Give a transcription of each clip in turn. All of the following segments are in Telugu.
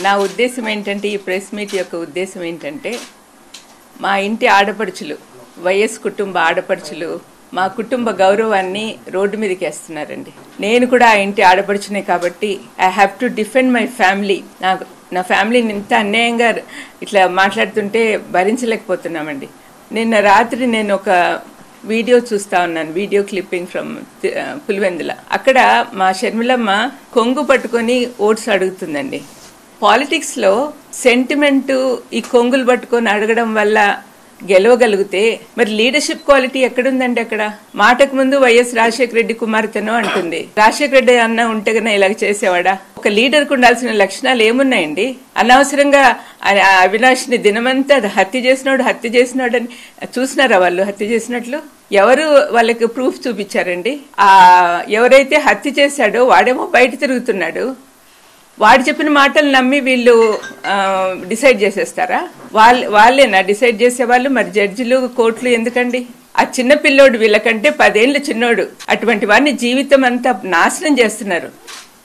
నా ఉద్దేశం ఏంటంటే ఈ ప్రెస్ మీట్ యొక్క ఉద్దేశం ఏంటంటే మా ఇంటి ఆడపడుచులు వైఎస్ కుటుంబ ఆడపడుచులు మా కుటుంబ గౌరవాన్ని రోడ్డు మీదకి వేస్తున్నారండి. నేను కూడా ఆ ఇంటి ఆడపడుచునే కాబట్టి I have to defend my family. నా ఫ్యామిలీని ఇంత అన్యాయంగా ఇట్లా మాట్లాడుతుంటే భరించలేకపోతున్నామండి. నిన్న రాత్రి నేను ఒక వీడియో చూస్తా ఉన్నాను, వీడియో క్లిప్పింగ్ ఫ్రమ్ పులివెందుల. అక్కడ మా షర్మిలమ్మ కొంగు పట్టుకొని ఓట్స్ అడుగుతుందండి. పాలిటిక్స్లో సెంటిమెంటు ఈ కొంగులు పట్టుకొని అడగడం వల్ల గెలవగలిగితే మరి లీడర్షిప్ క్వాలిటీ ఎక్కడుందండి? అక్కడ మాటకు ముందు వైఎస్ రాజశేఖర రెడ్డి కుమార్తెనో అంటుంది. రాజశేఖర రెడ్డి అన్న ఉంటే కన్నా ఇలాగ చేసేవాడా? ఒక లీడర్కు ఉండాల్సిన లక్షణాలు ఏమున్నాయండి? అనవసరంగా అవినాష్ని దినమంతా హత్య చేసినాడు అని చూసినారా వాళ్ళు హత్య చేసినట్లు? ఎవరు వాళ్ళకి ప్రూఫ్ చూపించారండి? ఎవరైతే హత్య చేశాడో వాడేమో బయట తిరుగుతున్నాడు. వాడు చెప్పిన మాటలు నమ్మి వీళ్ళు డిసైడ్ చేసేస్తారా? వాళ్ళేనా డిసైడ్ చేసేవాళ్ళు? మరి జడ్జిలు కోర్టులు ఎందుకండి? ఆ చిన్న పిల్లోడు వీళ్ళకంటే 10 ఏళ్ళు చిన్నోడు, అటువంటి వాడిని జీవితం అంతా నాశనం చేస్తున్నారు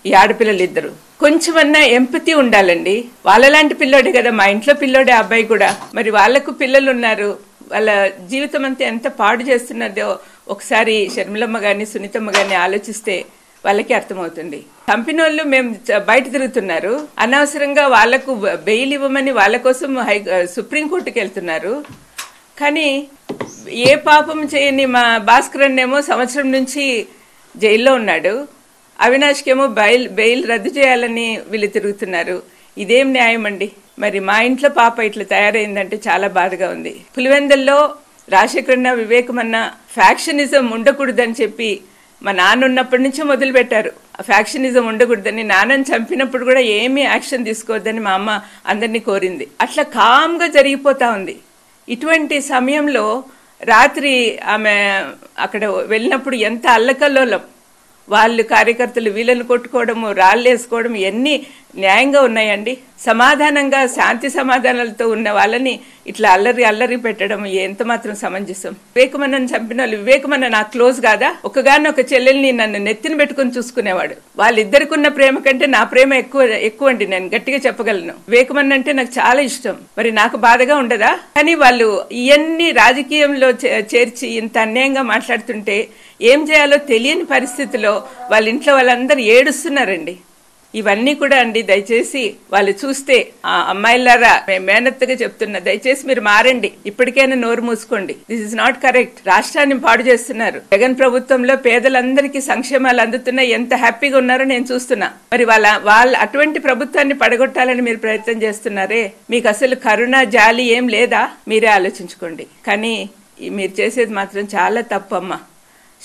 ఈ ఆడపిల్లలు ఇద్దరు. కొంచెమన్నా ఎంపతి ఉండాలండి. వాళ్ళలాంటి పిల్లోడే కదా, మా ఇంట్లో పిల్లోడే అబ్బాయి కూడా. మరి వాళ్లకు పిల్లలు ఉన్నారు, వాళ్ళ జీవితం అంతా ఎంత పాడు చేస్తున్నదో ఒకసారి షర్మిలమ్మ గాని సునీతమ్మ గాని ఆలోచిస్తే వాళ్ళకి అర్థమవుతుంది. కంపెనీళ్ళు మేము బయట తిరుగుతున్నారు, అనవసరంగా వాళ్లకు బెయిల్ ఇవ్వమని వాళ్ళ కోసం సుప్రీంకోర్టుకి వెళ్తున్నారు. కానీ ఏ పాపం చేయని మా భాస్కర్ ఏమో సంవత్సరం నుంచి జైల్లో ఉన్నాడు. అవినాష్కేమో బెయిల్ రద్దు చేయాలని వీళ్ళు తిరుగుతున్నారు. ఇదేం న్యాయం అండి? మరి మా ఇంట్లో పాప ఇట్లా తయారైందంటే చాలా బాధగా ఉంది. పులివెందుల్లో రాజశేఖరన్న వివేకమన్న ఫ్యాక్షనిజం ఉండకూడదని చెప్పి మా నాన్న ఉన్నప్పటి నుంచే మొదలు పెట్టారు. ఫ్యాక్షనిజం ఉండకూడదని. నాన్నని చంపినప్పుడు కూడా ఏమీ యాక్షన్ తీసుకోవద్దని మా అమ్మ అందరినీ కోరింది. అట్లా కామ్గా జరిగిపోతా ఉంది. ఇటువంటి సమయంలో రాత్రి ఆమె అక్కడ వెళ్ళినప్పుడు ఎంత అల్లకల్లోలం, వాళ్ళు కార్యకర్తలు వీళ్ళని కొట్టుకోవడము, రాళ్ళు వేసుకోవడం ఎన్ని న్యాయంగా ఉన్నాయండి? సమాధానంగా శాంతి సమాధానాలతో ఉన్న వాళ్ళని ఇట్లా అల్లరి పెట్టడం ఎంత మాత్రం సమంజసం? వివేకమన్నని చంపిన వాళ్ళు, వివేకమన్న నాకు క్లోజ్ కాదా? ఒకగానొక చెల్లెల్ని నన్ను నెత్తిన పెట్టుకుని చూసుకునేవాడు. వాళ్ళిద్దరికి ఉన్న ప్రేమ కంటే నా ప్రేమ ఎక్కువ అండి, నేను గట్టిగా చెప్పగలను. వివేకమన్న అంటే నాకు చాలా ఇష్టం. మరి నాకు బాధగా ఉండదా? కానీ వాళ్ళు ఇవన్నీ రాజకీయంలో చేర్చి ఇంత అన్యాయంగా మాట్లాడుతుంటే ఏం చేయాలో తెలియని పరిస్థితిలో వాళ్ళ ఇంట్లో వాళ్ళందరూ ఏడుస్తున్నారండి. ఇవన్నీ కూడా అండి దయచేసి వాళ్ళు చూస్తే, ఆ అమ్మాయిలారా మేనత్తగా చెప్తున్నా, దయచేసి మీరు మారండి. ఇప్పటికైనా నోరు మూసుకోండి. This is not correct. రాష్ట్రాన్ని పాడు చేస్తున్నారు. జగన్ ప్రభుత్వంలో పేదలందరికీ సంక్షేమాలు అందుతున్నాయి, ఎంత హ్యాపీగా ఉన్నారో నేను చూస్తున్నా. మరి వాళ్ళ అటువంటి ప్రభుత్వాన్ని పడగొట్టాలని మీరు ప్రయత్నం చేస్తున్నారే, మీకు అసలు కరుణ జాలి ఏం లేదా? మీరే ఆలోచించుకోండి. కానీ మీరు చేసేది మాత్రం చాలా తప్పమ్మా.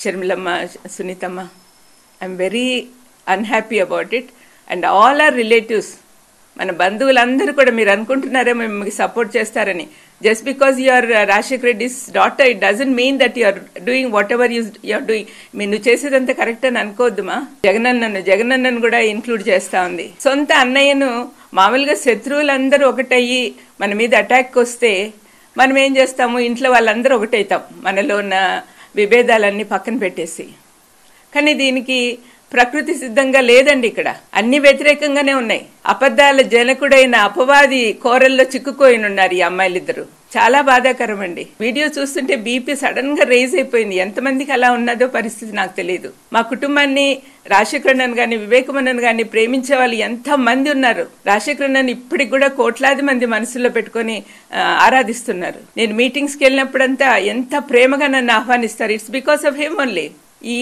షర్మిలమ్మ, సునీతమ్మ, I am very unhappy about it. And all are relatives, మన బంధువులందరూ కూడా మీరు అనుకుంటున్నారే మేము మీకు సపోర్ట్ చేస్తారని. Just because you're Rajasekhara Reddy's daughter, it doesn't mean that you're doing whatever you're doing. నువ్వు చేసేదంతా కరెక్ట్ అని అనుకోవద్దుమా. జగనన్నను కూడా ఇన్క్లూడ్ చేస్తా ఉంది. సొంత అన్నయ్యను మామూలుగా శత్రువులందరూ ఒకటయ్యి మన మీద అటాక్ వస్తే మనం ఏం చేస్తాము? ఇంట్లో వాళ్ళందరూ ఒకటవుతాం, మనలో ఉన్న విభేదాలన్నీ పక్కన పెట్టేసి. కానీ దీనికి ప్రకృతి సిద్ధంగా లేదండి. ఇక్కడ అన్ని వ్యతిరేకంగానే ఉన్నాయి. అబద్ధాల జనకుడైన అపవాది కోరల్లో చిక్కుకోయినున్నారు ఈ అమ్మాయిలిద్దరు. చాలా బాధాకరం అండి. వీడియో చూస్తుంటే బీపీ సడన్ గా రైజ్ అయిపోయింది. ఎంతమందికి అలా ఉన్నదో పరిస్థితి నాకు తెలియదు. మా కుటుంబాన్ని రాజశేఖరన్నను గాని వివేకమన్నను గాని ప్రేమించే వాళ్ళు ఎంత మంది ఉన్నారు. రాజశేఖరన్నను ఇప్పటికి కూడా కోట్లాది మంది మనసులో పెట్టుకుని ఆరాధిస్తున్నారు. నేను మీటింగ్స్కి వెళ్ళినప్పుడంతా ఎంత ప్రేమగా నన్ను ఆహ్వానిస్తారు. It's because of him only. ఈ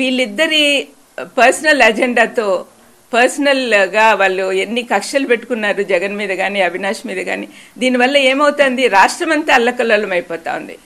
వీళ్ళిద్దరి పర్సనల్ అజెండాతో పర్సనల్ గా వాళ్ళు ఎన్ని కక్షలు పెట్టుకున్నారు జగన్ మీద గాని అవినాష్ మీద గాని. దీనివల్ల ఏమవుతుంది? రాష్ట్రం అంతా అల్లకల్లోలం అయిపోతా ఉంది.